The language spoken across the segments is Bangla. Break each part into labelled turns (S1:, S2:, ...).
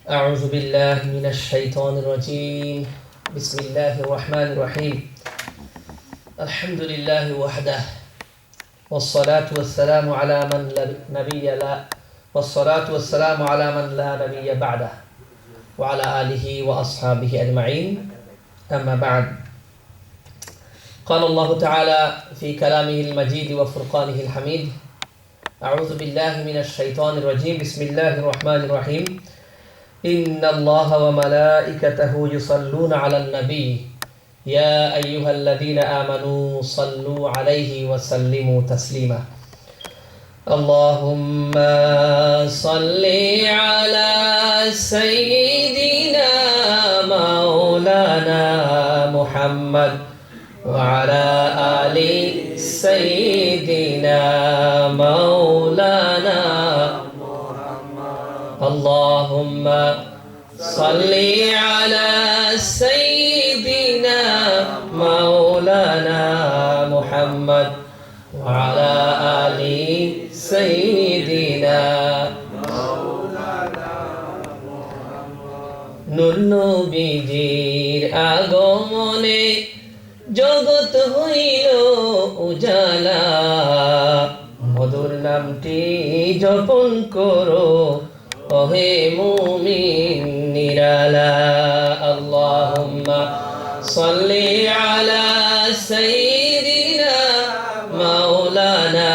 S1: أعوذ بالله من الشيطان الرجيم بسم الله الرحمن الرحيم الحمد لله وحده والصلاة والسلام على من لا نبي له والصلاة والسلام على من لا نبي بعده وعلى آله وأصحابه أجمعين أما بعد قال الله تعالى في كلامه المجيد وفرقانه الحميد أعوذ بالله من الشيطان الرجيم بسم الله الرحمن الرحيم إن الله وملائكته يصلون على النبي يا أيها الذين آمنوا صلوا عليه وسلموا تسليما اللهم صل على سيدنا مولانا محمد وعلى آل سيدنا مولانا اللهم صل على سيدنا مولانا محمد وعلى آل سيدنا مولانا محمد নূর নবীজির আগমনে জগৎ হইল উজালা মধুর নামটি জপন করো ওহে মুমিন নিরালা আল্লাহুম্মা সাল্লি আলা সাইয়্যিদিনা মাওলানা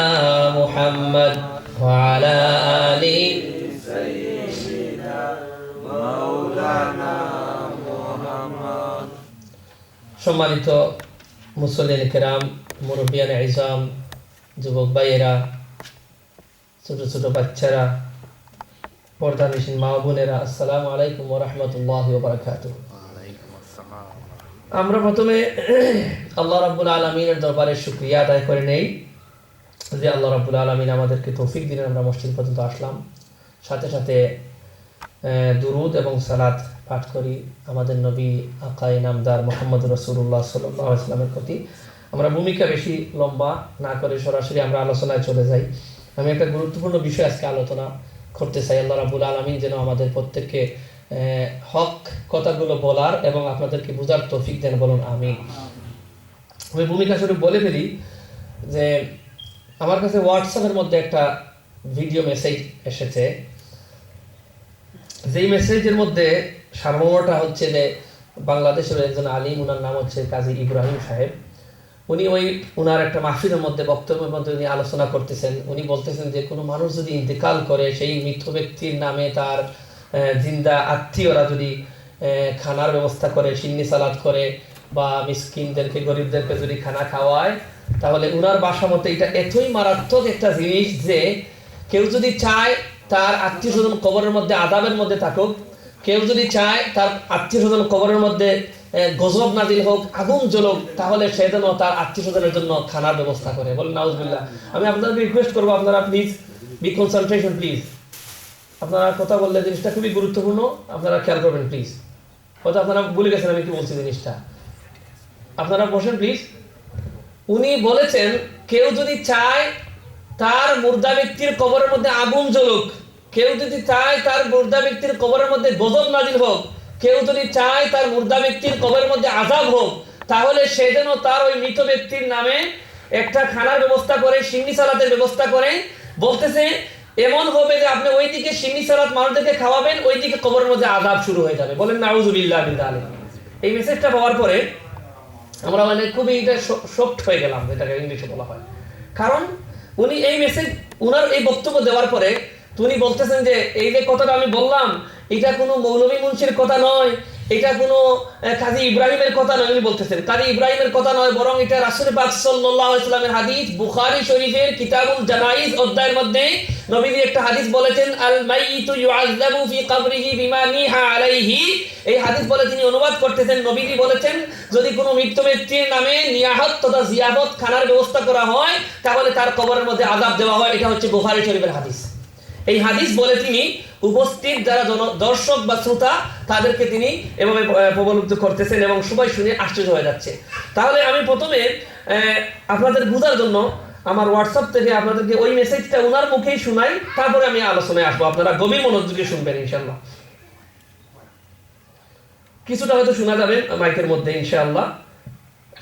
S1: মুহাম্মদ ওয়া আলা আলি সাইয়্যিদিনা মাওলানা মুহাম্মদ। সম্মানিত মুসল্লিন কিরাম, মুরব্বিয়ান ইজাম, যুবক ভাইয়েরা, ছোট ছোট বাচ্চারা, পর্দানিশীন মা বোনেরা, আসসালামু আলাইকুম ওয়া রাহমাতুল্লাহি ওয়া বারাকাতুহু। আমরা প্রথমে আল্লাহ রাব্বুল আলামিনের দরবারে শুকরিয়া আদায় করে নেই যে আল্লাহ রাব্বুল আলামিন আমাদেরকে তৌফিক দিলেন, আমরা মসজিদ পর্যন্ত আসলাম। সাথে সাথে দুরুদ এবং সালাত পাঠ করি আমাদের নবী আকায়ে নামদার মুহাম্মদ রাসূলুল্লাহ সাল্লাল্লাহু আলাইহি ওয়াসাল্লামের প্রতি। আমরা ভূমিকা বেশি লম্বা না করে সরাসরি আমরা আলোচনায় চলে যাই। আমি একটা গুরুত্বপূর্ণ বিষয় আজকে আলোচনা করতে চাই। আল্লাহ রাব্বুল আলামিন যেন আমাদের প্রত্যেককে হক কথাগুলো বলার এবং আপনাদেরকে বোঝার তৌফিক দেন, বলুন আমিন। আমি ভূমিকা স্বরূপ বলে ফেলি যে আমার কাছে হোয়াটসঅ্যাপের মধ্যে একটা ভিডিও মেসেজ এসেছে, যেই মেসেজের মধ্যে সারমর্মটা হচ্ছে যে বাংলাদেশের একজন আলিম, উনার নাম হচ্ছে কাজী ইব্রাহিম সাহেব। উনি উনার একটা মাহফিলের মধ্যে বক্তব্যের মধ্যে উনি আলোচনা করতেছেন। উনি বলতেছেন যে কোনো মানুষ যদি ইন্তেকাল করে, সেই মৃত ব্যক্তির নামে তার জিন্দা আত্মীয়রা যদি খানার ব্যবস্থা করে, সিন্নি সালাত করে বা মিসকিনদেরকে, গরিবদেরকে যদি খানা খাওয়ায়, তাহলে উনার বাসা মতে এটা এতই মারাত্মক একটা জিনিস যে কেউ যদি চায় তার আত্মীয় স্বজন কবরের মধ্যে আযাবের মধ্যে থাকুক, কেউ যদি চায় তার আত্মীয় স্বজন কবরের মধ্যে গজব নাজিল হোক, আগুন জ্বলুক, তাহলে সে যেন তার আত্মীয় স্বজনের জন্য খানার ব্যবস্থা করে। বলেন নাউজুবিল্লাহ। আমি আপনাদেরকে রিকোয়েস্ট করবো, আপনারা প্লিজ বি কনসেন্ট্রেশন প্লিজ। আপনারা কথা বললে জিনিসটা খুবই গুরুত্বপূর্ণ, আপনারা খেয়াল করবেন প্লিজ। হয়তো আপনারা ভুলে গেছেন আমি কি বলছি জিনিসটা, আপনারা বসেন প্লিজ। উনি বলেছেন কেউ যদি চায় তার মুর্দা ব্যক্তির কবরের মধ্যে আগুন জ্বলুক, কেউ যদি চায় তার মুর্দা ব্যক্তির কবরের মধ্যে গজব নাজিল হোক, কেউ যদি চায় তার মুর্দা ব্যক্তির কবরের মধ্যে আযাব হোক, তাহলে সে যেন তার ওই মৃত ব্যক্তির নামে একটা খানার ব্যবস্থা করে, সিন্নি সালাতের ব্যবস্থা করে। বলতেছে এমন হবে যে আপনি ওইদিকে সিন্নি সালাত মানুষদেরকে খাওয়াবেন, ওইদিকে কবরের মধ্যে আযাব শুরু হয়ে যাবে। বলেন নাউযুবিল্লাহ মিন যালিক। এই মেসেজটা পাওয়ার পরে আমরা খুবই এটা শকড হয়ে গেলাম, যেটাকে ইংলিশে বলা হয়। কারণ উনি এই মেসেজ, উনার এই বক্তব্য দেওয়ার পরে উনি বলতেছেন যে এই যে কথাটা আমি বললাম, এটা কোনো মৌলভী মুন্সির কথা নয়, এটা কোনো কাজী ইব্রাহিমের কথা নয়। উনি বলতেছেন কাজী ইব্রাহিমের কথা নয়, বরং এটা রাসূল পাক সাল্লাল্লাহু আলাইহি ওয়াসাল্লামের হাদিস। বুখারী শরীফের কিতাবুল জানাইজ অধ্যায়ের মধ্যে নবীজি একটা হাদিস বলেছেন, আল মাইয়িতু ইউআযাবু ফি কবরিহি বিমা নিহা আলাইহি। এই হাদিস বলে তিনি অনুবাদ করতেছেন, নবীজি বলেছেন যদি কোনো মৃত ব্যক্তির নামে নিয়াহত তথা জিয়াফত খানার ব্যবস্থা করা হয়, তাহলে তার কবরের মধ্যে আযাব দেওয়া হয়। এটা হচ্ছে বুখারী শরীফের হাদিস। এই হাদিস বলে তিনি উপস্থিত যারা দর্শক বা শ্রোতা তাদেরকে তিনি এভাবে প্রবলুব্ধ করতেছেন এবং সবাই শুনে আশ্চর্য হয়ে যাচ্ছে। তাহলে আমি প্রথমে আপনাদের বোঝার জন্য আমার হোয়াটসঅ্যাপ থেকে আপনাদেরকে ওই মেসেজটা ওনার মুখেই শোনাই, তারপরে আমি আলোচনায় আসবো, আপনারা গভীর মনোযোগে শুনবেন ইনশাআল্লাহ। কিছুটা হয়তো শোনা যাবে মাইকের মধ্যে ইনশাআল্লাহ।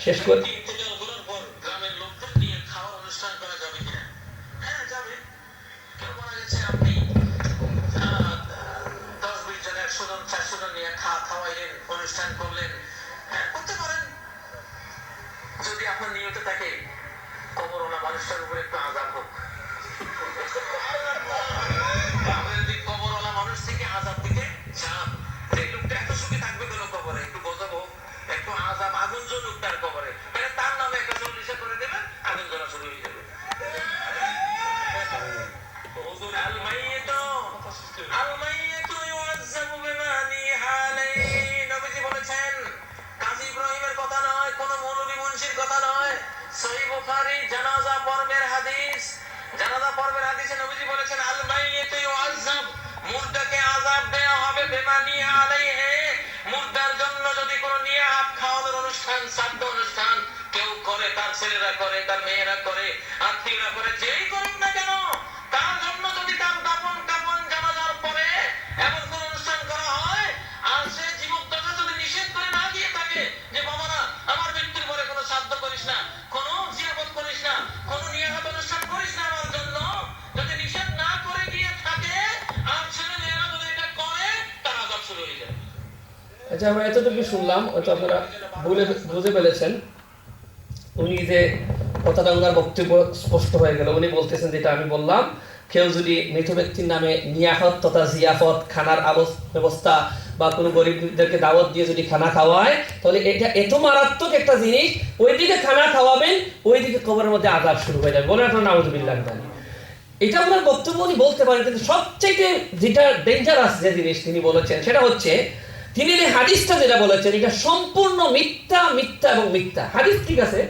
S1: শেষ করে
S2: অনুষ্ঠান করলেন, করতে পারেন যদি আপনার নিয়ত থাকে কবরওয়ালা মানুষটার উপরে একটু আযাব হোক। আপনি যদি কবরওয়ালা মানুষ থেকে আযাব দিতে চান, যে লোকটা এত সুখে থাকবে কেন কবরে, একটু গজব হোক, একটু আযাব, আগুন জ্বলুক তার কবরে, মানে তার নামে একটা চল্লিশে করে দেবেন, আগুন জ্বলা শুরু হয়ে যাবে। আল মাইয়িতু ইউআযাবু বিমা নিহা আলাইহি, নবীজি বলেছেন, কাজী ইব্রাহিমের কথা নয়, কোন মৌলভী মুন্সির কথা নয়, সহিহ বুখারী জানাজা পর্বের হাদিস। জানাজা পর্বের হাদিসে নবীজি বলেছেন, আল মাইয়িতু ইউআযাব, মুর্দাকে আযাব দেয়া হবে বিমা নিহা আলাইহি, মুর্দার জন্য যদি কোনো নিয়াহাত খাওয়ানোর অনুষ্ঠান, শ্রাদ্ধ অনুষ্ঠান কেউ করে, তার ছেলেরা করে, তার মেয়েরা করে, আত্মীয়রা করে, যেই করুক না কেন, তার জন্য যদি তার দাফন কাফন জানাজার পরে এমন কোন অনুষ্ঠান করা হয়, আর সে জীবদ্দশা যদি নিষেধ করে না দিয়ে থাকে যে বাবারা আমার মৃত্যুর পরে কোনো শ্রাদ্ধ করিস না, কোনো জিয়ারত করিস না, কোনো নিয়াহাত অনুষ্ঠান করিস না আমার জন্য, যদি নিষেধ না করে গিয়ে থাকে আর ছেলে মেয়েরা যদি এটা করে, তার আযাব শুরু হয়ে যায়।
S1: আচ্ছা, আমরা এতটুকু শুনলাম, হয়তো আপনারা বুঝে ফেলেছেন। উনি যে কথাটা ওনার বক্তব্য স্পষ্ট হয়ে গেল, উনি বলতেছেন যেটা আমি বললাম, কেউ যদি মৃত ব্যক্তির নামে নিয়াহত তথা জিয়াফত, খানার ব্যবস্থা বা কোনো গরিবদেরকে দাওয়াত দিয়ে যদি খানা খাওয়ায়, তাহলে এটা এত মারাত্মক একটা জিনিস, ওইদিকে খানা খাওয়াবেন, ওইদিকে কবরের মধ্যে আযাব শুরু হয়ে যাবে। বলেন আপনার নাউযুবিল্লাহ। এটা ওনার বক্তব্য উনি বলতে পারেন, কিন্তু সবচেয়ে যেটা ডেঞ্জারাস যে জিনিস তিনি বলেছেন সেটা হচ্ছে, তিনি যে হাদিসটা যেটা বলেছেন এটা সম্পূর্ণ মিথ্যা, মিথ্যা এবং মিথ্যা। হাদিস ঠিক আছে,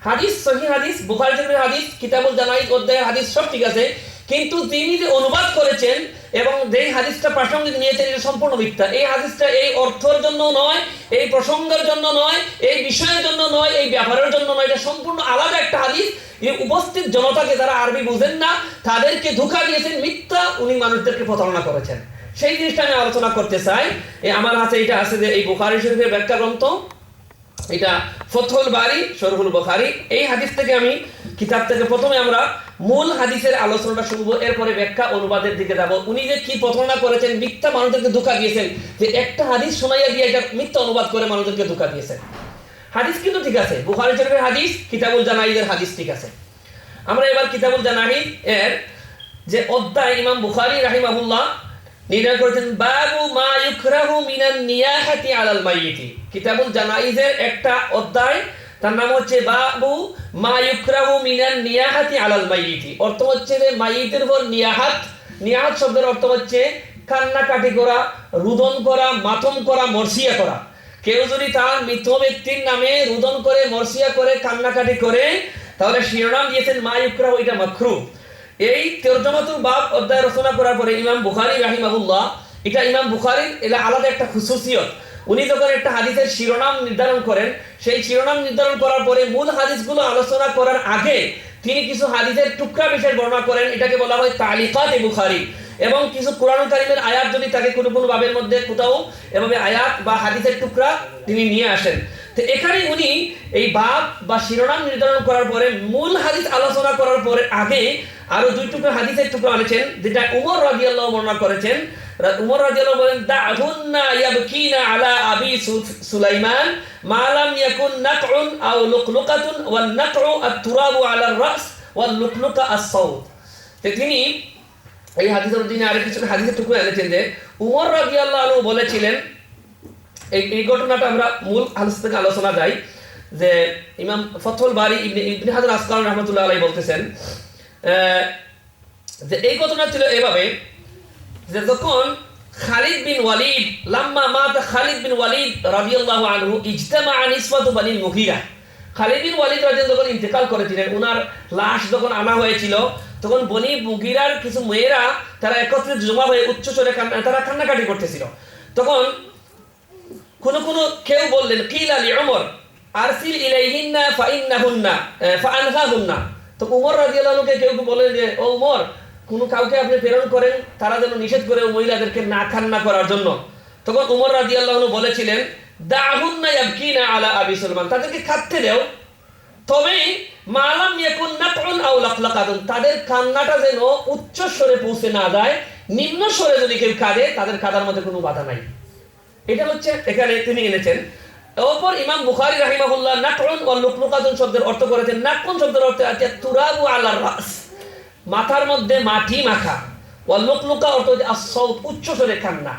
S1: হাদিস সহিহ হাদিস, বুখারী শরীফের হাদিস, কিতাবুল জানাইজ অধ্যায়ের হাদিস সব ঠিক আছে, কিন্তু তিনি যে অনুবাদ করেছেন এবং যেই হাদিসটা প্রাসঙ্গিক নিয়েছেন এটা সম্পূর্ণ মিথ্যা। এই হাদিসটা এই অর্থের জন্য নয়, এই প্রসঙ্গের জন্য নয়, এই বিষয়ের জন্য নয়, এই ব্যাপারের জন্য নয়, এটা সম্পূর্ণ আলাদা একটা হাদিস। এই উপস্থিত জনতাকে যারা আরবি বুঝেন না তাদেরকে ধোঁকা দিয়েছেন, মিথ্যা, উনি মানুষদেরকে প্রতারণা করেছেন। সেই জিনিসটা আমি আলোচনা করতে চাই। আমার হাতে এটা আছে যে এই বুখারী শরীফের ব্যাখ্যা গ্রন্থ, এটা ফতহুল বারী শরহুল বুখারী। এই হাদিস থেকে আমি কিতাব থেকে প্রথমে আমরা মূল হাদিসের আলোচনাটা শুনবো, এরপরে ব্যাখ্যা অনুবাদের দিকে যাব। উনি যে কি প্রতারণা করেছেন, মিথ্যা মানুষদেরকে ধোঁকা দিয়েছেন, যে একটা হাদিস শোনাইয়া দিয়ে এটা মিথ্যা অনুবাদ করে মানুষদেরকে ধোঁকা দিয়েছেন। হাদিস কিন্তু ঠিক আছে, বুখারী শরীফের হাদিস, কিতাবুল জানাইজের হাদিস ঠিক আছে। আমরা এবার কিতাবুল জানাইজ এর যে অধ্যায় ইমাম বুখারী রাহিমাহুল্লাহ নির্ণয় করেছেন, বাবু মা ইউকরাহু মিনান নিয়াহাতি আলাল মাইয়িতি। কিতাবুল জানাইজের একটা অধ্যায়, তার নাম হচ্ছে বাবু মা ইউকরাহু মিনান নিয়াহাতি আলাল মাইয়িতি। অর্থ হচ্ছে যে মাইয়িতের উপর নিয়াহাত, নিয়াহাত শব্দের অর্থ হচ্ছে কান্নাকাটি করা, রুদন করা, মাতম করা, মরসিয়া করা। কেউ যদি তার মৃত ব্যক্তির নামে রুদন করে, মরসিয়া করে, কান্নাকাটি করে, তাহলে শিরোনাম দিয়েছেন মা ইউকরাহু, এটা মাকরুহ। এই তরজমাতুল বাব অধ্যায় রচনা করার পরে ইমাম বুখারী রাহিমাহুল্লাহ, এটা ইমাম বুখারীর এটা আলাদা একটা খুসুসিয়ত। উনি যখন একটা হাদিসের শিরোনাম নির্ধারণ করেন, সেই শিরোনাম নির্ধারণ করার পরে মূল হাদিসগুলো আলোচনা করার আগে তিনি কিছু হাদিসের টুকরা বিশেষ বর্ণনা করেন, এটাকে বলা হয় তালিকাত বুখারী। এবং কিছু কোরআন কারীমের আয়াত যদি তাকে কোনো কোনো বাবের মধ্যে কোথাও এভাবে আয়াত বা হাদিসের টুকরা তিনি নিয়ে আসেন। তো এখানে উনি এই বাব বা শিরোনাম নির্ধারণ করার পরে মূল হাদিস আলোচনা করার পরে আগে আরো দুই টুকরা হাদিসের টুকরা আনেছেন, যেটা উমর রাদিয়াল্লাহু বর্ণনা করেছেন। উমর রাদিয়াল্লাহু বলেন, দাহুন্না ইয়াবকিনা আলা আবি সুলাইমান মা লাম ইয়াকুন নাকউন আও লুকলুকাতুন ওয়ান নাকউ আত-তুরাবু আলা আর-রাস ওয়াল লুকলুকা আস-সাউত। তিনি এই হাদিসের অধীনে আরো কিছু হাদিসের টুকরা এনেছেন যে উমর রাদিয়াল্লাহু আনহু বলেছিলেন, এই ঘটনাটা আমরা মূল হাদিস থেকে আলোচনা যাই, যে ইমাম ফতহুল বারী ইবনে হাজার আসকালানী রাহমাতুল্লাহ আলাইহি বলতেছেন যে এই ঘটনা ছিল এভাবে, যে যখন খালিদ বিন ওয়ালিদ, লাম্মা মাতা খালিদ বিন ওয়ালিদ রাদিয়াল্লাহু আনহু ইজতামা নিসওয়াতু বানিল মুগীরা, খালিদ বিন ওয়ালিদ রাদিয়াল্লাহু যখন ইন্তেকাল করেছিলেন, ওনার লাশ যখন আনা হয়েছিল, তখন বনি মুগীরার কিছু মেয়েরা তারা একত্রিত জমা হয়ে উচ্চস্বরে তারা কান্নাকাটি করতেছিল। তখন কোনো কেউ বললেন, কিলা লি উমর আরসিল ইলাইহিন্না ফাইন্নাহুন্না ফাআনহাহুন্না, তো উমর রাদিয়াল্লাহুকে কেউ কেউ বলেন যে ও উমর, কোনো কাউকে আপনি প্রেরণ করেন তারা যেন নিষেধ করে ওই মহিলাদেরকে না খান্না করার জন্য। তখন উমর রাদিয়াল্লাহু বলেছিলেন দাহুন্না ইয়াবকিনা আলা আবি সুলমান, তাদেরকে খাটতে দাও, তবে মালাম ইয়াকুন নাতউন আও লাকলাকাতুন, তাদের কান্নাটা যেন উচ্চ স্বরে পৌঁছে না যায়, নিম্ন স্বরে যদি কেউ কাঁদে তাদের কাঁদার মধ্যে কোনো বাধা নাই। এটা হচ্ছে এখানে তিনি এনেছেন। অপর ইমাম বুখারী রাহিমাহুল্লাহ নাতউন ওয়া লুকলুকাতুন শব্দের অর্থ করেছেন, নাতউন শব্দের অর্থ আছে তুরাবু আলার রাস, মাথার মধ্যে মাটি মাখা, ওয়া লুকলুকা অর্থ হচ্ছে আস-সাউত, উচ্চ স্বরে কান্না।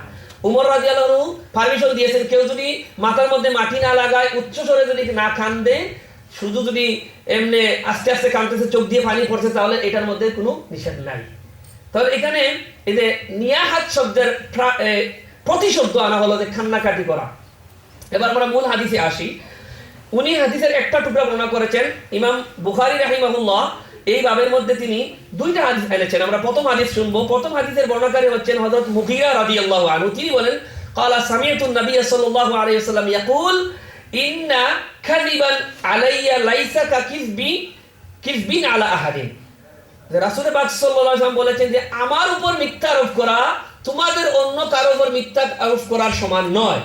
S1: উমর রাদিয়াল্লাহু পারমিশন দিয়েছেন কেউ যদি মাথার মধ্যে মাটি না লাগায়, উচ্চ স্বরে যদি না কান্দে, শুধু যদি এমনি আস্তে আস্তে কাঁদতেছে, চোখ দিয়ে পানি পড়ছে, তাহলে এটার মধ্যে কোনো নিষেধ নাই। তাহলে এখানে এই যে নিয়াহাত শব্দের প্রতিশব্দ আনা হলো যে কান্নাকাটি করা। এবার আমরা মূল হাদিসে আসি। উনি হাদিসের একটা টুকরা বর্ণনা করেছেন ইমাম বুখারী রাহিমাহুল্লাহ। এই বাবের মধ্যে তিনি দুইটা হাদিস এনেছেন। আমরা প্রথম হাদিস শুনবো। প্রথম হাদিসের বর্ণনাকারী হচ্ছেন হযরত মুগীরা রাদিয়াল্লাহু আনহু। তিনি বলেন ক্বালা সামি'তু নবী সাল্লাল্লাহু আলাইহি ওয়াসাল্লাম ইয়াকুল ইন্না কাযিবান আলাইয়া লাইসা কিযবিন আলা আহাদিন। রাসূল পাক সাল্লাল্লাহু আলাইহি ওয়াসাল্লাম বলেছেন যে আমার উপর মিথ্যা আরোপ করা তোমাদের অন্য কারো উপর মিথ্যা আরোপ করার সমান নয়।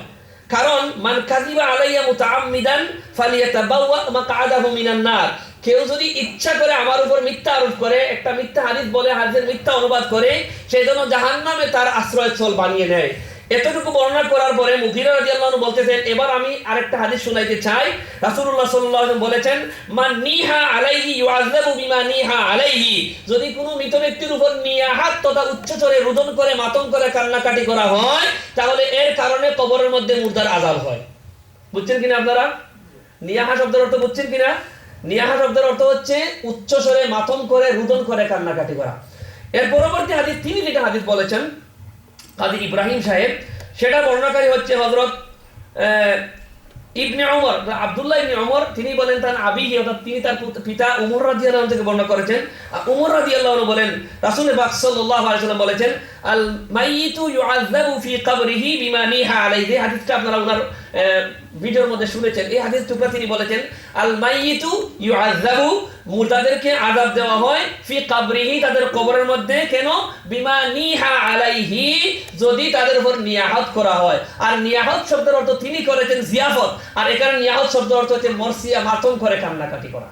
S1: কারণ মান কাযিবা আলাইয়া মুতাআম্মিদান ফালিয়াতাবাওয়া মাকআদাহু মিনান নার, কেউ যদি ইচ্ছা করে আমার উপর মিথ্যা আরোপ করে, একটা মিথ্যা হাদিস বলে, হাদিসের মিথ্যা অনুবাদ করে, সেই জন্য জাহান্নামে তার আশ্রয়স্থল বানিয়ে নেয়। এতটুকু বর্ণনা করার পরে মুগীরা রাদিয়াল্লাহু আনহু বলতেছেন এবার আমি আরেকটা হাদিস শুনাইতে চাই। রাসূলুল্লাহ সাল্লাল্লাহু আলাইহি ওয়াসাল্লাম বলেছেন মান নিহা আলাইহি ইউআযাবু বিমা নিহা আলাইহি, যদি কোনো মৃত ব্যক্তির উপর নিয়াহাত তথা উচ্চস্বরে রোদন করে মাতম করে কান্নাকাটি করা হয়, তাহলে এর কারণে কবরের মধ্যে মুর্দার আযাব হয়। বুঝছেন কিনা আপনারা? নিয়াহা শব্দের অর্থ বুঝছেন কিনা? নিয়াহা শব্দের অর্থ হচ্ছে উচ্চস্বরে মাতম করে রোদন করে কান্নাকাটি করা। এর পরবর্তী হাদিস তিনি যেটা হাদিস বলেছেন কাজী ইব্রাহিম সাহেব, সেটা বর্ণনাকারী হচ্ছে হযরত ইবনে ওমর, আব্দুল্লাহ ইবনে ওমর। তিনি বলেন তার আবিহি অর্থাৎ তিনি তার পিতা ওমর রাদিয়াল্লাহু আনহু থেকে বর্ণনা করেছেন। ওমর রাদিয়াল্লাহু আনহু বলেন রাসূল পাক সাল্লাল্লাহু আলাইহি ওয়াসাল্লাম বলেছেন আল মাইয়িতু ইউআযাবু ফি কবরিহি বিমা নিহা আলাইহি। হাদিসটা আপনারা ওনার ভিডিওর মধ্যে শুনেছেন। এই হাদিস টুকরা তিনি বলেছেন আল মাইয়িতু ইউআযাবু, মুর্দাদেরকে আযাব দেওয়া হয়, ফি কবরিহি তাদের কবরের মধ্যে, কেন? বিমা নিহা আলাইহি, যদি তাদের উপর নিয়াহত করা হয়। আর নিয়াহত শব্দের অর্থ তিনি করেছেন জিয়াফত, আর এখানে নিয়াহত শব্দের অর্থ হচ্ছে মরসিয়া, মাতম করে কান্নাকাটি করা।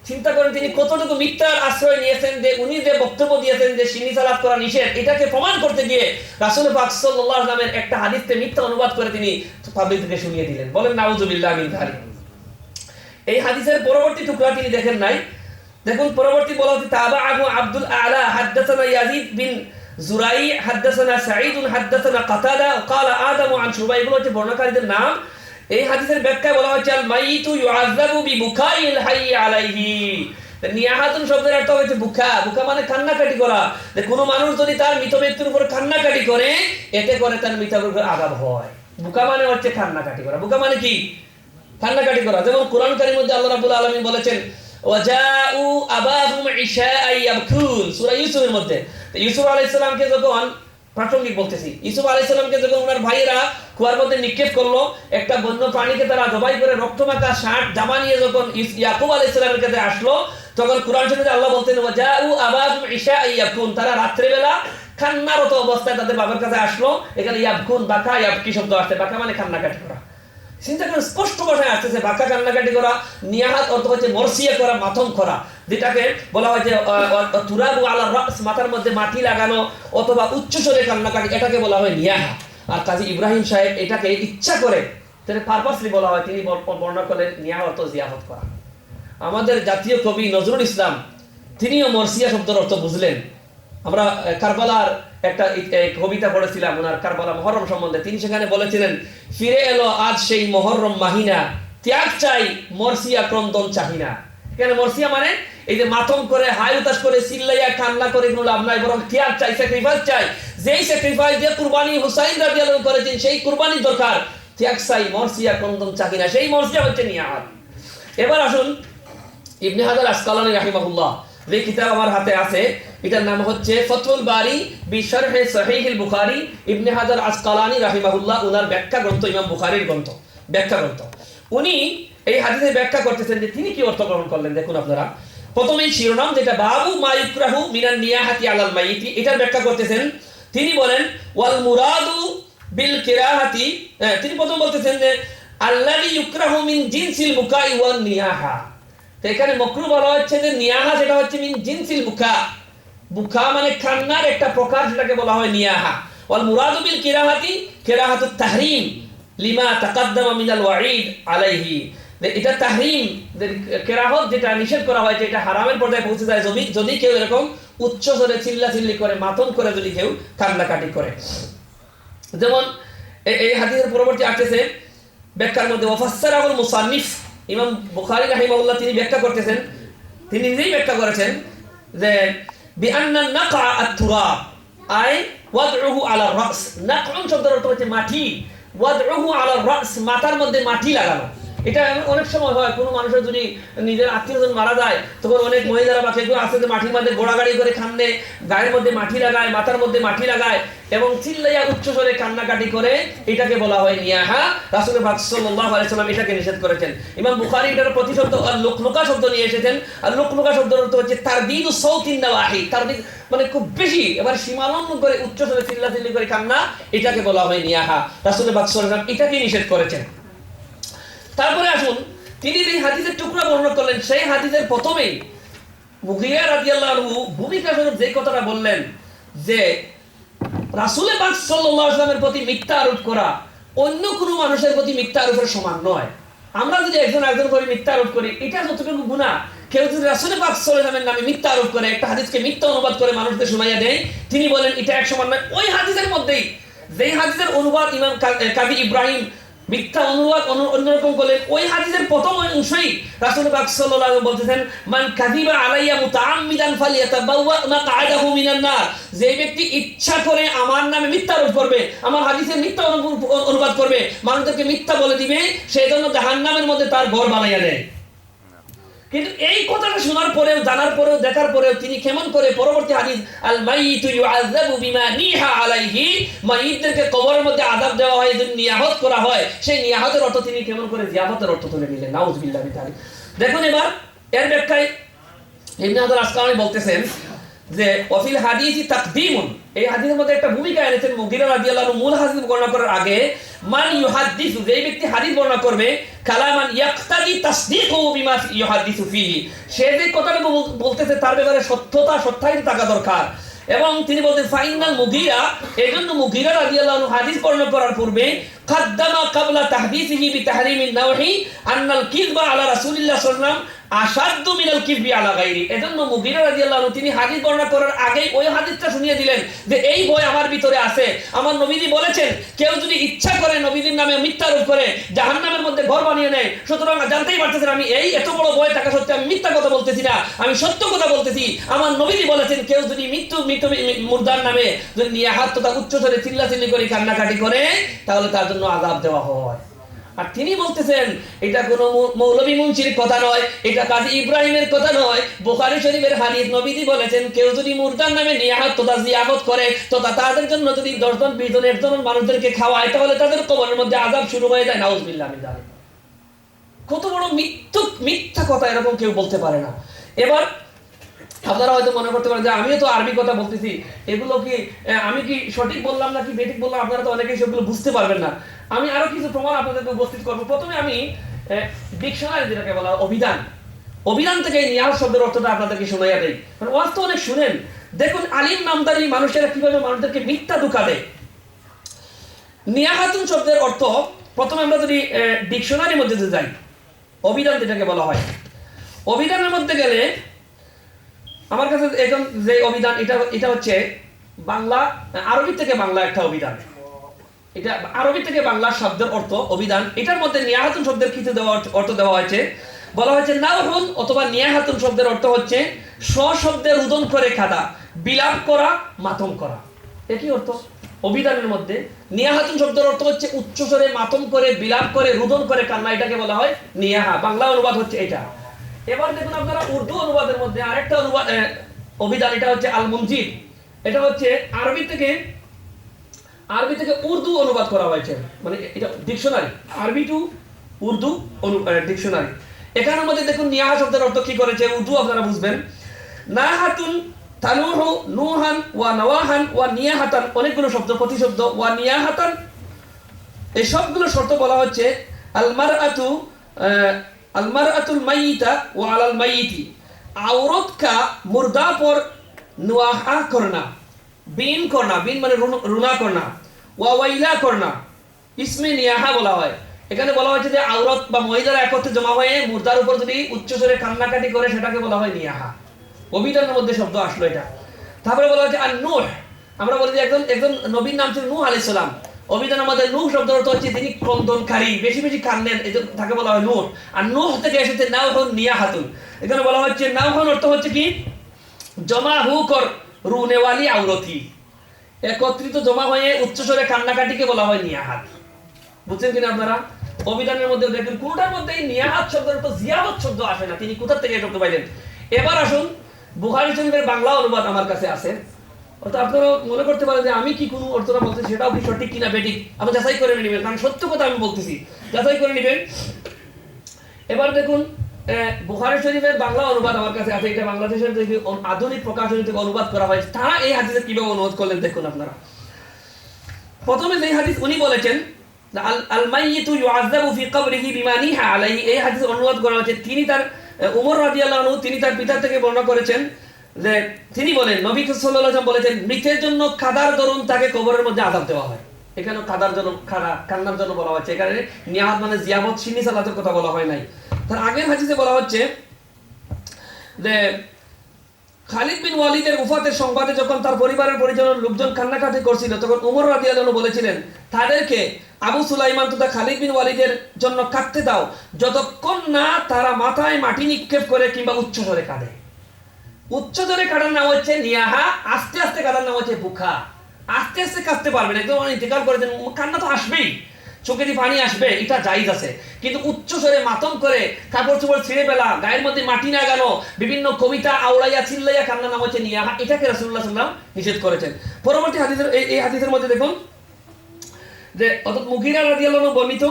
S1: চিন্তা করেন তিনি কতটুকু মিথ্যার আশ্রয় নিয়েছেন, যে উনি যে বক্তব্য দিয়েছেন যে সিন্নি সালাত করা নিষেধ, এটাকে প্রমাণ করতে গিয়ে রাসূল পাক সাল্লাল্লাহু আলাইহি ওয়াসাল্লামের একটা হাদিসকে মিথ্যা অনুবাদ করে তিনি পাবলিককে শুনিয়ে দিলেন। বলেন নাউযুবিল্লাহি মিন যালিক। এই হাদিসের পরবর্তী টুকরা তিনি দেখেন নাই। দেখুন পরবর্তী বলা হচ্ছে তাবাআহু আব্দুল আ'লা হাদাসানা ইয়াজিদ বিন জুরাই হাদাসানা সাঈদ হাদাসানা কাতাদা ক্বালা আদম আন শুবাই। এগুলো হচ্ছে বর্ণনাকারীদের নাম। এই হাদিসের ব্যাখ্যায় বলা হচ্ছে আল মাইয়িতু ইউআযাবু বিবুকাইল হাইয়্যি আলাইহি। নিয়াহাতুন শব্দের অর্থ হচ্ছে বুকা। বুকা মানে কান্নাকাটি করা। যে কোনো মানুষ যদি তার মৃত ব্যক্তির উপর কান্নাকাটি করে, এতে করে তার মৃতের উপর আযাব হয়। বুকা মানে হচ্ছে কান্নাকাটি করা। বুকা মানে কি? কান্নাকাটি করা। যেমন কোরআন কারীমের মধ্যে আল্লাহ রাব্বুল আলামিন বলেছেন ওয়াজাউ আবাহুম ইশাআ ইয়াবকুন, সূরা ইউসুফের মধ্যে। ইউসুফ আলাইহিস সালামকে যখন, প্রাসঙ্গিক বলতেছি, ইউসুফ আলাইহিস সালামকে যখন ওনার ভাইয়েরা কুয়ার মধ্যে নিক্ষেপ করলো, একটা বন্য প্রাণীকে তারা জবাই করে রক্তমাখা শার্ট জামা নিয়ে যখন ইয়াকুব আলাইহিস সালামের কাছে আসলো, তখন কোরআন শরীফে আল্লাহ বলতেন ওয়াজাউ আবাহুম ইশাআ ইয়াবকুন, তারা রাত্রিবেলা কান্নারত অবস্থায় তাদের বাবার কাছে আসলো। এখানে ইয়াবকুন, বাকা, ইয়াবকি শব্দ আসছে। বাকা মানে কান্নাকাটি করা। চিন্তা করেন স্পষ্ট ভাষায় আসতেছে বাকা, কান্নাকাটি করা। নিয়াহাত অর্থ হচ্ছে মরসিয়া করা, মাতম করা, যেটাকে বলা হয় যে তুরাবু আলা রাস, মাথার মধ্যে মাটি লাগানো অথবা উচ্চস্বরে কান্নাকাটি, এটাকে বলা হয় নিয়াহা। আর কাজী ইব্রাহিম সাহেব এটাকে ইচ্ছা করে পারপাসলি বলা হয়, তিনি বর্ণনা করলেন নিয়াহা অর্থ জিয়াফত করা। আমাদের জাতীয় কবি নজরুল ইসলাম তিনিও মরসিয়া শব্দের অর্থ বুঝলেন। আমরা কারবালার একটা কবিতা পড়েছিলাম ওনার কারবালা মুহররম সম্বন্ধে। তিনি সেখানে বলেছিলেন ফিরে এলো আজ সেই মুহররম মাহিনা, ত্যাগ চাই মরসিয়া ক্রন্দন চাহিনা। এখানে মরসিয়া মানে এই যে মাতম করে, হাই উতাস করে, চিল্লাইয়া কান্না করে এগুলো লাভ নাই, বরং ত্যাগ চাই, স্যাক্রিফাইস চাই। যেই স্যাক্রিফাইস দিয়ে কুরবানি হুসাইন রাদিয়াল্লাহু আনহু করেছেন, সেই কুরবানি দরকার। ত্যাগ চাই মরসিয়া ক্রন্দন চাহিনা, সেই মরসিয়া হচ্ছে নিয়াহাত। এবার আসুন ইবনে হাজার আসকালানী রাহিমাহুল্লাহ, যে কিতাব আমার হাতে আছে, এটার নাম হচ্ছে ফাতহুল বারি বিশরহ সহিহুল বুখারী। ইবনে হাজার আসকালানী রাহিমাহুল্লাহ ওনার ব্যাখ্যা গ্রন্থ, ইমাম বুখারীর গ্রন্থ, ব্যাখ্যা গ্রন্থ। উনি এই হাদিসের ব্যাখ্যা করতেছেন যে তিনি কি অর্থ গ্রহণ করলেন। দেখুন আপনারা, প্রথমেই শিরোনাম যেটা বাবু মা ইউকরাহু মিনান নিয়াহাতি আলাল মাইয়িতি, এটার ব্যাখ্যা করতেছেন। তিনি বলেন ওয়াল মুরাদু বিল কিরাহাতি, তিনি প্রথম বলতেছেন যে আল্লাযী ইউকরাহু মিন জিনসিল বুকাই ওয়ান নিয়াহা। তো এখানে মাকরুহ বলা হচ্ছে যে নিয়াহা যেটা হচ্ছে মিন জিনসিল বুকা, বুকা মানে কান্নার একটা প্রকার, যেটাকে বলা হয় নিয়াহা। ওয়াল মুরাদু বিল কিরাহাতি কিরাহাতুত তাহরিম লিমা তাকাদ্দামা মিনাল ওয়াঈদ আলাইহি, এটা তাহরিম, কেরাহত যেটা নিষেধ করা হয়েছে এটা হারামের পর্যায়ে পৌঁছে যায় যদি কেউ এরকম উচ্চ স্বরে চিল্লাচিল্লি করে, মাতম করে, যদি কেউ কান্নাকাটি করে। যেমন এই হাদিসের পরবর্তী আসতেছে ব্যাখ্যার মধ্যে ওয়াফাসসারাহুল মুসান্নিফ, ইমাম বুখারী রাহিমাহুল্লাহ তিনি ব্যাখ্যা করতেছেন, তিনি নিজেই ব্যাখ্যা করেছেন যে বিআন্না নাকআ আত-তুরাব আই ওয়াদউহু আলা রাস, নাকউন শব্দের অর্থ হচ্ছে মাটি, ওয়াদউহু আলা রাস মাথার মধ্যে মাটি লাগানো। এটা অনেক সময় হয়, কোনো মানুষের যদি নিজের আত্মীয়জন মারা যায় তখন অনেক মহিলারা বা কেউ আছে যে মাটির মধ্যে গোড়াগাড়ি করে খান্নে, গায়ের মধ্যে মাটি লাগায়, মাথার মধ্যে মাটি লাগায় এবং চিল্লাইয়া উচ্চস্বরে কান্নাকাটি করে, এটাকে বলা হয় নিয়াহা। রাসূল পাক সাল্লাল্লাহু আলাইহি ওয়াসাল্লাম এটাকে নিষেধ করেছেন। ইমাম বুখারী এটার প্রতিশব্দ আর লুকলুকা শব্দ নিয়ে এসেছেন, আর লুকলুকা শব্দের অর্থ হচ্ছে তারদিদু সাউতিন নাওয়াহি, তারদিদ মানে খুব বেশি এবার সীমালঙ্ঘন করে উচ্চস্বরে চিল্লাচিল্লি করে কান্না, এটাকে বলা হয় নিয়াহা। রাসূল পাক সাল্লাল্লাহু আলাইহি ওয়াসাল্লাম এটাকে নিষেধ করেছেন। তারপরে আসুন, তিনি যে হাদিসের টুকরা বর্ণনা করলেন, সেই হাদিসের প্রথমেই মুগীরা রাদিয়াল্লাহু আনহু ভূমিকা স্বরূপ যে কথাটা বললেন যে রাসূল পাক সাল্লাল্লাহু আলাইহি ওয়াসাল্লামের প্রতি মিথ্যা আরোপ করা অন্য কোনো মানুষের প্রতি মিথ্যা আরোপের সমান নয়। আমরা যদি একজন করে মিথ্যা আরোপ করি, এটা যতটুকু গুনাহ, কেউ যদি রাসূল পাক সাল্লাল্লাহু আলাইহি ওয়াসাল্লামের নামে মিথ্যা আরোপ করে, একটা হাদিসকে মিথ্যা অনুবাদ করে মানুষদের শোনাইয়া দেয়, তিনি বলেন এটা এক সমান নয়। ওই হাদিসের মধ্যেই যেই হাদিসের অনুবাদ ইমাম কাজী ইব্রাহিম মিথ্যা অনুবাদ অন্যরকম করলেন, ওই হাদিসের প্রথম অংশই রাসূল পাক সাল্লাল্লাহু আলাইহি ওয়াসাল্লাম বলতেছেন মান কাযিবা আলাইয়া মুতাআম্মিদান ফালিয়াতাবাওয়া মাকআদাহু মিনান নার, যে ব্যক্তি ইচ্ছা করে আমার নামে মিথ্যা আরোপ করবে, আমার হাদিসের মিথ্যা অনুবাদ করবে, মানুষদেরকে মিথ্যা বলে দিবে, সেই জন্য জাহান্নামের মধ্যে তার ঘর বানাইয়া দেয়। কিন্তু এই কথাটা শোনার পরেও, জানার পরেও, দেখার পরেও তিনি কেমন করে পরবর্তী হাদিস আল মাইয়িতু ইউআযাবু বিমা নিহা আলাইহি, মাইয়িতদেরকে কবরের মধ্যে আযাব দেওয়া হয়, যদি নিয়াহত করা হয়, সেই নিয়াহতের অর্থ তিনি কেমন করে জিয়াফতের অর্থ তুলে নিলেন। নাউযুবিল্লাহি মিন যালিক। দেখুন এবার এর ব্যাখ্যায় ইবনে হাজার আসকালানী বলতেছেন যে ওয়াফিল হাদিসি তাকদীমুন, এই হাদিসের মধ্যে একটা ভূমিকা এনেছেন মুগীরা রাদিয়াল্লাহু আনহু মূল হাদিস বর্ণনা করার আগে। মান ইউহাদ্দিসু, যে ব্যক্তি হাদিস বর্ণনা করবে, কালামান ইয়াকতাদি তাসদীকুহু বিমা ইউহাদ্দিসু ফিহি, সে যে কথাটা বলতেছে তার ব্যাপারে সত্যায়িত থাকা দরকার। এবং তিনি বলতেন ফাইনাল মুগীরা, এজন্য মুগীরা রাদিয়াল্লাহু আনহু হাদিস বর্ণনা করার পূর্বে কাদ্দামা ক্বাবলা তাহদিসিহি বিতাহরিমিন নাওহি আন্নাল কিযবা আলা রাসূলিল্লাহ সাল্লাল্লাহু আলাইহি ওয়াসাল্লাম আসাদ্দু মিনাল কিযবি আলা গায়রি। এজন্য মুগীরা রাদিয়াল্লাহু আনহু তিনি হাদিস বর্ণনা করার আগেই ওই হাদিসটা শুনিয়ে দিলেন যে এই ভয় আমার ভিতরে আছে। আমার নবীজি বলেছেন কেউ যদি ইচ্ছা করে নবীজির নামে মিথ্যা আরোপ করে জাহান্নামের মধ্যে ঘর বানিয়ে নেয়। সুতরাং জানতেই পারতেছেন আমি এই এত বড় ভয় থাকা সত্ত্বেও আমি মিথ্যা কথা বলতেছি না, আমি সত্য কথা বলতেছি। আমার নবীজি বলেছেন কেউ যদি মুর্দার নামে যদি নিয়াহাত তথা উচ্চস্বরে চিল্লাচিল্লি করে কান্নাকাটি করে তাহলে তার জন্য আযাব দেওয়া হয়। আর তিনি বলতেছেন এটা কোনো মৌলভী মুন্সির কথা নয়, এটা কাজী ইব্রাহিমের কথা নয়, বুখারী শরীফের হাদিস। নবীজি বলেছেন কেউ যদি মুর্দার নামে নিয়াহাত তথা জিয়াফত করে তথা তাদের জন্য যদি 10 জন 20 জন 1 জন মানুষদেরকে খাওয়ায় তাহলে তাদের কবরের মধ্যে আযাব শুরু হয়ে যায়। নাউযুবিল্লাহি মিন যালিক। কত বড় মিথ্যা কথা এরকম কেউ বলতে পারে না। এবার আপনারা হয়তো মনে করতে পারেন যে আমিও তো আরবি কথা বলতেছি, এগুলো কি আমি কি সঠিক বললাম নাকি বেঠিক বললাম, আপনারা তো অনেকেই সেগুলো বুঝতে পারবেন না। আমি আরো কিছু প্রমাণ আপনাদেরকে উপস্থিত করবো। প্রথমে আমি ডিকশনারি যেটাকে বলা অভিধান থেকে নিয়াহত শব্দের অর্থটা আপনাদেরকে শোনাইয়া দেই, মানে ওয়াজ তো অনেক শুনেন। দেখুন আলিম নামদারি মানুষেরা কিভাবে মানুষদেরকে মিথ্যা ধোঁকা দেয়। নিয়াহাতুন শব্দের অর্থ প্রথমে আমরা যদি ডিকশনারির মধ্যে যাই, অভিধান যেটাকে বলা হয়, অভিধানের মধ্যে গেলে আমার কাছে এখন যে অভিধান এটা হচ্ছে বাংলা আরবি থেকে বাংলা একটা অভিধান, এটা আরবি থেকে বাংলা শব্দের অর্থ অভিধান। এটার মধ্যে নিয়াহাতুন শব্দের কিছু অর্থ দেওয়া হয়েছে। বলা হয়েছে নাওহুন অথবা নিয়াহাতুন শব্দের অর্থ হচ্ছে স্বশব্দে রুদন করে কাঁদা, বিলাপ করা, মাতম করা। একই অর্থ অভিধানের মধ্যে। নিয়াহাতুন শব্দের অর্থ হচ্ছে উচ্চস্বরে মাতম করে, বিলাপ করে, রুদন করে কান্না, এটাকে বলা হয় নিয়াহা। বাংলা অনুবাদ হচ্ছে এটা। এবার দেখুন আপনারা উর্দু অনুবাদের মধ্যে আরেকটা অনুবাদ অভিধান, এটা হচ্ছে আল মুনজিদ। এটা হচ্ছে আরবি থেকে উর্দু অনুবাদ করা হয়েছে, মানে এটা ডিকশনারি, আরবি টু উর্দু ডিকশনারি। এখানের মধ্যে দেখুন নিয়াহা শব্দের অর্থ কি করেছে, উর্দু আপনারা বুঝবেন। নাহাতুন তানুহু নুহান ওয়া নওয়াহান ওয়া নিয়াহাতান, অনেকগুলো শব্দ, প্রতিশব্দ ওয়া নিয়াহাতান, এই সবগুলো শর্ত বলা হচ্ছে আলমারআতুল মাইয়িতা ওয়া আলাল মাইয়িতি, औरत का मुर्दा पर नुआहा करना, बीन करना, बीन মানে রুনা করনা, ওয়াইলা করনা, इसमें নিয়াহা বলা হয়। এখানে বলা হয়েছে যে আওরত বা মহিলারা একত্রে জমা হয়ে মুর্দার উপর যদি উচ্চস্বরে কান্নাকাটি করে সেটাকে বলা হয় নিয়াহা। অভিধানের মধ্যে শব্দ আসলো এটা। তারপরে বলা হচ্ছে আর নূহ, আমরা বলি যে একজন নবীর নাম ছিল নূহ আলাইহিস সালাম, অভিধানের মধ্যে নূহ শব্দের অর্থ হচ্ছে তিনি ক্রন্দনকারী, বেশি বেশি কান্নেন, তাকে বলা হয় নূহ। আর নূহ থেকে এসেছে নাওহুন নিয়াহাতুন। এখানে বলা হচ্ছে নাওহুন অর্থ হচ্ছে কি, জমা হু কর রুনেওয়ালি আওরতি, একত্রিত জমা হয়ে উচ্চস্বরে কান্নাকাটিকে বলা হয় নিয়াহাত। বুঝছেন কিনা আপনারা? অভিধানের মধ্যে দেখেন কোনটার মধ্যে নিয়াহাত শব্দের অর্থ জিয়াবত শব্দ আসে না, তিনি কোথা থেকে এই শব্দ পাইলেন? এবার আসুন বুখারী শরীফের বাংলা অনুবাদ আমার কাছে আছে, অর্থাৎ আপনারা মনে করতে পারেন যে আমি কি কোনো অর্থটা বলতেছি সেটাও কি সঠিক কিনা বেঠিক, আপনি যাচাই করে নেবেন, কারণ সত্য কথা আমি বলতেছি, যাচাই করে নেবেন। এবার দেখুন বুখারী শরীফের বাংলা অনুবাদ আমার কাছে আছে, এটা বাংলাদেশের যে আধুনিক প্রকাশনী থেকে অনুবাদ করা হয়েছে, তারা এই হাদিসে কিভাবে অনুবাদ করলেন দেখুন আপনারা। প্রথমে যে হাদিস উনি বলেছেন আল মাইয়িতু ইউআযাবু ফি কবরিহি বিমা নিহা আলাইহি, এই হাদিস অনুবাদ করা হয়েছে, তিনি তার উমর রাদিয়াল্লাহু আনহু তিনি তার পিতার থেকে বর্ণনা করেছেন যে তিনি বলেন নবী সাল্লাল্লাহু আলাইহি ওয়াসাল্লাম বলেছেন মৃতের জন্য কাদার দরুন তাকে কবরের মধ্যে আযাব দেওয়া হয়। এখানে কাদার জন্য কান্নার জন্য বলা হচ্ছে, এখানে নিয়াহাত মানে জিয়াবত সিন্নি সালাতের কথা বলা হয় নাই। তার আগের হাদিসে বলা হচ্ছে যে খালিদ বিন ওয়ালিদের উফাতের সংবাদে যখন তার পরিবারের পরিজনের লোকজন কান্নাকাটি করছিল তখন উমর রাদিয়াল্লাহু আনহু বলেছিলেন তাদেরকে আবু সুলাইমান তথা খালিদ বিন ওয়ালিদের জন্য কাঁদতে দাও যতক্ষণ না তারা মাথায় মাটি নিক্ষেপ করে কিংবা উচ্চস্বরে কাঁদে। উচ্চস্বরে কাঁদার নাম হচ্ছে নিয়াহা, আস্তে আস্তে কাঁদার নাম হচ্ছে বুকা। আস্তে আস্তে কাঁদতে পারবেন, একদম ইন্তেকাল করেছেন, কান্না তো আসবেই, চোখে দিয়ে পানি আসবে, এটা জায়েজ আছে, কিন্তু উচ্চস্বরে মাতম করে কাপড় চোপড় ছিঁড়ে ফেলা, গায়ের মধ্যে মাটি না গানো, বিভিন্ন কবিতা আওড়াইয়া চিল্লাইয়া কান্নার নাম হচ্ছে নিয়াহা, এটাকে রাসূলুল্লাহ সাল্লাল্লাহু আলাইহি ওয়াসাল্লাম নিষেধ করেছেন। পরবর্তী হাদিসের এই হাদিসের মধ্যে দেখুন যে অর্থাৎ মুগীরা রাদিয়াল্লাহু আনহু বর্ণিত,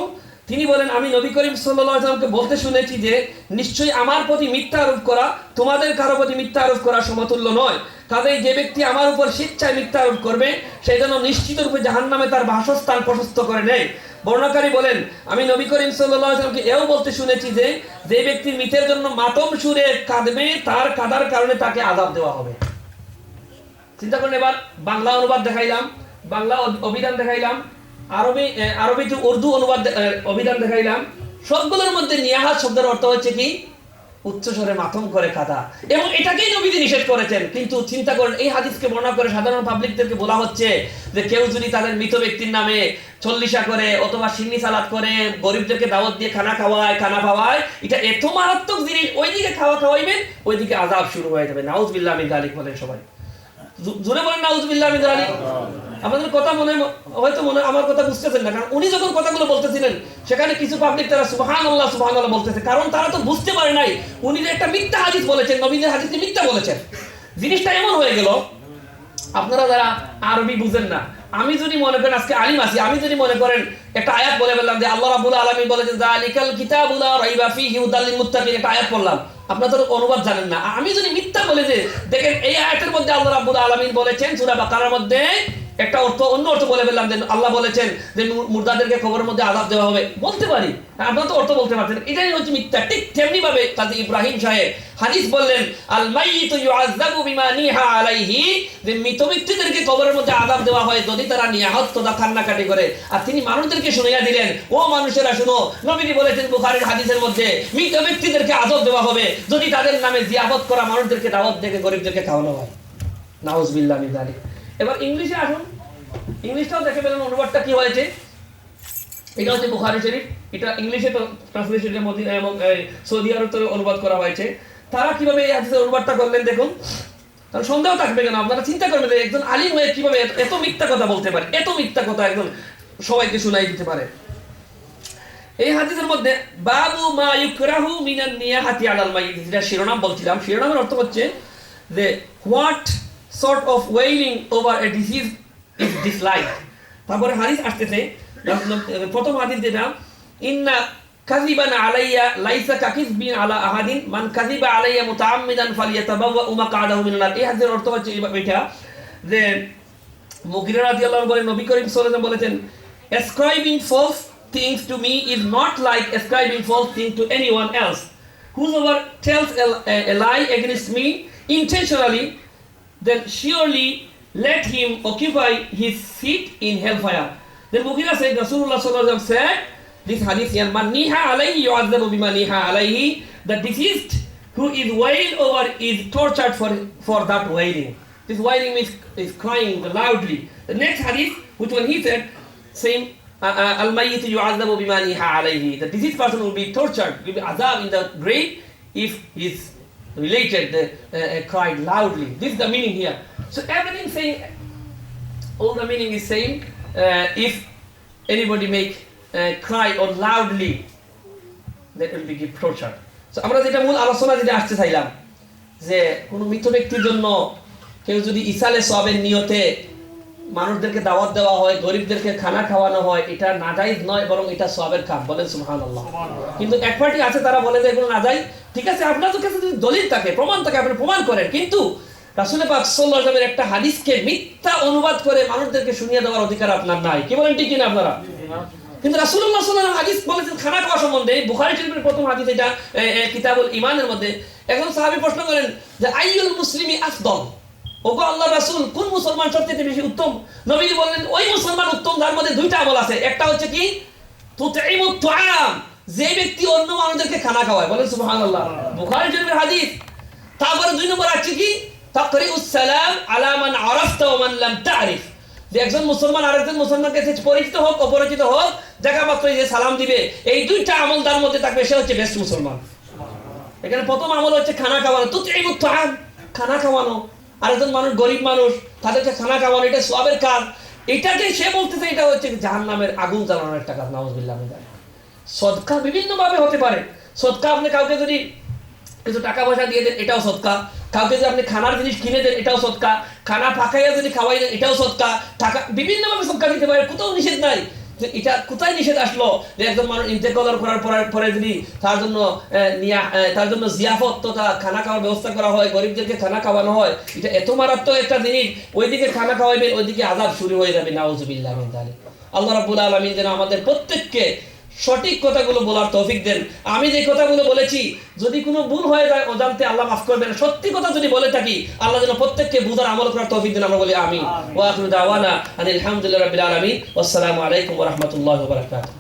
S1: তিনি বলেন আমি নবী করিম সাল্লাল্লাহু আলাইহি ওয়াসাল্লামকে বলতে শুনেছি যে নিশ্চয়ই আমার প্রতি মিথ্যা আরোপ করা তোমাদের কারো প্রতি মিথ্যা আরোপ করা সমতুল্য নয়, কাজেই যে ব্যক্তি আমার উপর স্বেচ্ছায় মিথ্যা আরোপ করবে সেই জন্য নিশ্চিত রূপে জাহান্নামে তার বাসস্থান প্রশস্ত করে নেয়। বর্ণনাকারী বলেন আমি নবী করিম সাল্লাল্লাহু আলাইহি ওয়াসাল্লামকে এও বলতে শুনেছি যে যে ব্যক্তি মৃতের জন্য মাতম সুরে কাঁদবে তার কাঁদার কারণে তাকে আযাব দেওয়া হবে। চিন্তা করেন, এবার বাংলা অনুবাদ দেখাইলাম, বাংলা অভিধান দেখাইলাম, আরবি যে উর্দু অনুবাদ অভিধান দেখাইলাম, সবগুলোর মধ্যে নিয়াহাত শব্দের অর্থ হচ্ছে কি উচ্চস্বরে মাতম করে কাঁদা, এবং এটাকেই নবীজি নিষেধ করেছেন। কিন্তু চিন্তা করেন এই হাদিসকে বর্ণনা করে সাধারণ পাবলিকদেরকে বলা হচ্ছে যে কেউ যদি তাদের মৃত ব্যক্তির নামে চল্লিশা করে অথবা সিন্নি সালাত করে গরিবদেরকে দাওয়াত দিয়ে খানা খাওয়ায়, এটা এত মারাত্মক জিনিস, ওইদিকে খাওয়াইবেন ওইদিকে আযাব শুরু হয়ে যাবে। নাউযুবিল্লাহি মিন যালিক বলেন সবাই, জোরে বলেন নাউযুবিল্লাহি মিন যালিক। আমাদের কথা হয়তো আমার কথা বুঝতেছেন না, কারণ উনি যখন কথাগুলো বলতেছিলেন সেখানে কিছু পাবলিক তারা সুবহানাল্লাহ সুবহানাল্লাহ বলতেছে, কারণ তারা তো বুঝতে পারে নাই উনি যে একটা মিথ্যা হাদিস বলেছেন, নবীদের হাদিসে মিথ্যা বলেছেন। জিনিসটা এমন হয়ে গেল, আপনারা যারা আরবি বুঝেন না, আমি যদি মনে করেন আজকে আলিম আছি, আমি যদি মনে করেন একটা আয়াত বলে বললাম যে আল্লাহ রাব্বুল আলামিন বলেছেন যালিকাল কিতাবু লা রাইবা ফীহি হুদাল লিল মুত্তাকিন, একটা আয়াত পড়লাম, আপনারা তো অনুবাদ জানেন না, আমি যদি মিথ্যা বলে যে দেখেন এই আয়াতের মধ্যে আল্লাহ রাব্বুল আলামিন বলেছেন সূরা বাকারার মধ্যে একটা অর্থ, অন্য অর্থ বলে বললাম যে আল্লাহ বলেছেন যে মুর্দাদেরকে কবরের মধ্যে আযাব দেওয়া হবে, বলতে পারি, আপনারা তো অর্থ বলতে পারছেন, এটাই হচ্ছে মিথ্যা। ঠিক তেমনি ভাবে কাজী ইব্রাহিম সাহেব হাদিস বললেন আল মাইয়িতু ইউআযাবু বিমা নিহা আলাইহি, যে মৃত ব্যক্তিদেরকে কবরের মধ্যে আযাব দেওয়া হয় যদি তারা নিয়াহত তথা কান্নাকাটি করে। আর তিনি মানুষদেরকে শুনাইয়া দিলেন, ও মানুষেরা শুনো, নবীজি বলেছেন বুখারীর হাদিসের মধ্যে মৃত ব্যক্তিদেরকে আযাব দেওয়া হবে যদি তাদের নামে জিয়াফত করা মানুষদেরকে দাওয়াত দিয়ে গরিবদেরকে খাওয়ানো হয়। নাউযুবিল্লাহি মিন যালিক। এবার ইংলিশে আসুন, ইংলিশটাও দেখে পেলেন অনুবাদটা কি হয়েছে। এটা হচ্ছে বুখারী শরীফ, এটা ইংলিশে তো ট্রান্সলেশন মদিনা এবং সৌদি আরব থেকে অনুবাদ করা হয়েছে। তারা কিভাবে এই হাদিসের অনুবাদটা করলেন দেখুন, তাহলে সন্দেহ থাকবে কেন? আপনারা চিন্তা করবেন যে একজন আলিম হয়ে কিভাবে এত মিথ্যা কথা বলতে পারে, এত মিথ্যা কথা একজন সবাইকে শোনাই দিতে পারে। এই হাদিসের মধ্যে বাবু মা ইউকরাহু মিনান নিয়াহাতি আলাল মাইয়িত, যেটা শিরোনাম বলছিলাম, শিরোনামের অর্থ হচ্ছে যে what sort of wailing over a disease is disliked। তারপরে হাদিস আসতেছে, প্রথম হাদিস যেটা ইন্না কাযিবান আলাইয়া লাইসা কাকিযবিন আলা আহাদিন মান কাযিবা আলাইয়া মুতাআম্মিদান ফালিয়াতাবাওয়া মাকআদাহু মিনান নার। এই হাদিসের অর্থ হচ্ছে এটা যে মুগিরা রাদিয়াল্লাহু আনহু বলেন নবী করিম সাল্লাল্লাহু আলাইহি ওয়াসাল্লাম বলেছেন, ascribing false things to me is not like ascribing false things to anyone else. Whosoever tells a lie against me intentionally, then surely let him occupy his seat in hellfire. Then Mughira said, Rasulullah sallallahu alaihi wasallam said, this hadith, man niha alayhi yu'adzabu bima niha alayhi, the deceased who is wailed over is tortured for that wailing. This wailing means is crying loudly. The next hadith, which one he said, same, al-mayyit yu'adzabu bima niha alayhi, the deceased person will be tortured, will be azab in the grave if his related cried loudly. This is the meaning here. So everything saying, all the meaning is saying, if anybody make cry or loudly, that will be give torture. So আমরা যেটা মূল আলোচনা যেটা আসতে চাইলাম যে কোনো মৃত ব্যক্তির জন্য কেউ যদি ইসালে সওয়াবের নিয়তে মানুষদেরকে দাওয়াত দেওয়া হয়, গরিবদেরকে খানা খাওয়ানো হয়, এটা নাজায়েজ নয়, বরং এটা সওয়াবের কাজ। বলেন সুবহানাল্লাহ। কিন্তু এক পার্টি আছে তারা বলে যে এগুলো নাজায়েজ। ঠিক আছে, আপনার কাছে যদি দলিল থাকে, প্রমাণ থাকে, আপনি প্রমাণ করেন, কিন্তু রাসূল পাক সাল্লাল্লাহু আলাইহি ওয়াসাল্লামের একটা হাদিসকে মিথ্যা অনুবাদ করে মানুষদেরকে শুনিয়ে দেওয়ার অধিকার আপনার নাই। কি বলেন, ঠিক কিনা আপনারা? কিন্তু রাসূলুল্লাহ সাল্লাল্লাহু আলাইহি ওয়াসাল্লাম হাদিস বলেছেন খানা খাওয়া সম্বন্ধে, বুখারী শরীফের প্রথম হাদিস এটা, কিতাবুল ঈমানের মধ্যে। একজন সাহাবী প্রশ্ন করেন যে আইয়ুল মুসলিমি আফদল, ওগো আল্লাহর রাসূল, কোন মুসলমান সবচেয়ে বেশি উত্তম? নবীজি বললেন, ওই মুসলমান উত্তম যার মধ্যে দুইটা আমল আছে। একটা হচ্ছে কি, তুতঈমুত তুআম, যে ব্যক্তি অন্য মানুষদেরকে খানা খাওয়ায়। বলেন সুবহানাল্লাহ, বুখারী শরীফের হাদিস। তারপরে দুই নম্বর আছে কি, তাকরিউস সালাম আলা মান আরাফতা ওয়া মান লাম তারিফ, যে একজন মুসলমান আরেকজন মুসলমানকে পরিচিত হোক অপরিচিত হোক, দেখা মাত্র যে সালাম দিবে। এই দুইটা আমল তার মধ্যে থাকবে, সে হচ্ছে বেস্ট মুসলমান। এখানে প্রথম আমল হচ্ছে খানা খাওয়ানো, তুতঈমুত তুআম, খানা খাওয়ানো। আরেকজন মানুষ গরিব মানুষ, তাদেরকে খানা খাওয়ানো, এটা সওয়াবের কাজ। এটাকে সে বলতেছে এটা হচ্ছে জাহান্নামের আগুন জ্বালানোর একটা কাজ। নাউযুবিল্লাহ। সদকা বিভিন্ন ভাবে হতে পারে। সদকা আপনি কাউকে যদি কিছু টাকা পয়সা দিয়ে দেন, এটাও সদকা। কাউকে যদি আপনি খানার জিনিস কিনে দেন, এটাও সদকা। খানা পাকাইয়া যদি খাওয়াই দেন, এটাও সদকা। টাকা বিভিন্ন ভাবে সদকা দিতে পারে, কোথাও নিষেধ নাই। এটা কোথায় নিষেধ আসলো যে একজন মানুষ ইন্তেকাল করার পরে যদি তার জন্য জিয়াফত তথা খানা খাওয়ার ব্যবস্থা করা হয়, গরিবদেরকে খানা খাওয়ানো হয়, এটা এত মারাত্মক একটা জিনিস। ওইদিকে খানা খাওয়াইবেন, ওইদিকে আযাব শুরু হয়ে যাবে। নাউযুবিল্লাহ মিন যালিক। আল্লাহ রাব্বুল আলামিন যেন আমাদের প্রত্যেককে সঠিক কথাগুলো বলার তৌফিক দেন। আমি যে কথাগুলো বলেছি যদি কোনো ভুল হয়ে যায় অজান্তে, আল্লাহ মাফ করবেন। সত্যি কথা যদি বলে থাকি, আল্লাহ যেন প্রত্যেককে বুঝার আমল করার তৌফিক দেন। আমরা বলি আমিন। ওয়া আখিরু দাওয়ানা আনিল হামদুলিল্লাহি রাব্বিল আলামিন। ওয়াসসালামু আলাইকুম ওয়া রাহমাতুল্লাহি ওয়া বারাকাতুহু।